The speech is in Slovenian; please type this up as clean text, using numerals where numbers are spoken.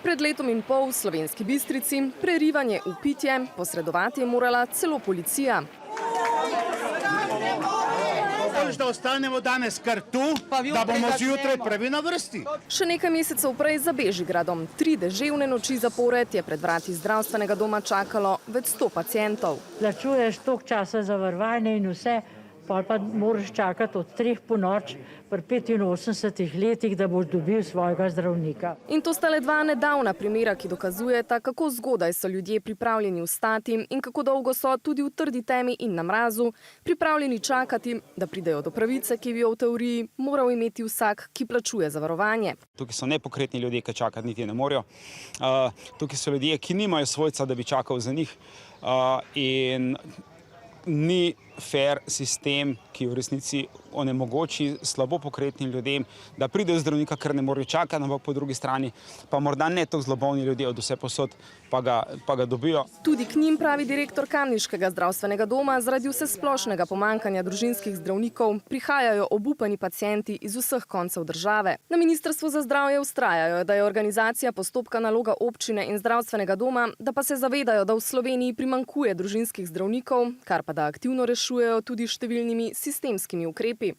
Pred letom in pol v Slovenski Bistrici prerivanje v pitje, posredovati je morala celo policija. Da ostanemo danes kar tu, da bomo zjutraj prvi na vrsti. Še nekaj mesecev prej za Bežigradom, 3 deževne noči zapored je pred vrati zdravstvenega doma čakalo več 100 pacientov. Plačuješ toliko časa za varovanje in vse, pa moraš čakati od 3 po noč pri 85 letih, da boš dobil svojega zdravnika. In to sta le 2 nedavna primera, ki dokazujeta, kako zgodaj so ljudje pripravljeni vstati in kako dolgo so tudi v trdi temi in na mrazu pripravljeni čakati, da pridejo do pravice, ki bi jo v teoriji moral imeti vsak, ki plačuje zavarovanje. Tukaj so nepokretni ljudje, ki čakati niti ne morejo. Tukaj so ljudje, ki nimajo svojca, da bi čakal za njih. In ni fair sistem, ki v resnici onemogoči slabo pokretnim ljudem, da pridejo zdravnika, ker ne morejo čakati, ampak po drugi strani pa morda ne tako zlobovni ljudje od vse posod, pa ga dobijo. Tudi k njim, pravi direktor kamniškega zdravstvenega doma, zaradi vsesplošnega pomanjkanja družinskih zdravnikov prihajajo obupani pacienti iz vseh koncev države. Na Ministrstvu za zdravje vztrajajo, da je organizacija postopka naloga občine in zdravstvenega doma, da pa se zavedajo, da v Sloveniji primanjkuje družinskih zdravnikov, kar pa da aktivno rešujejo tudi številnimi sistemskimi ukrepi.